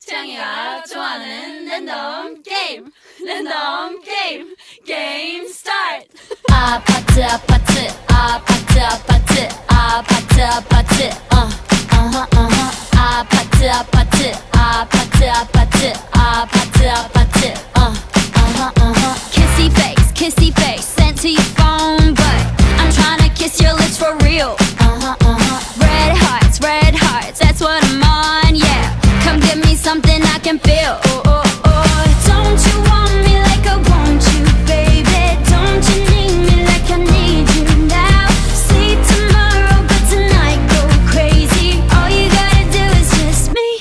채영이가 좋아하는 랜덤 게임 게임 스타트. 아파트 아파트 아파트 아파트 아파트 아파트 아파트 아파트 아파트 아파트 아파트 아파트 kissy face sent to your phone but I'm tryna kiss your lips for real. Red hearts that's what I'm on, yeah. Come give me something I can feel.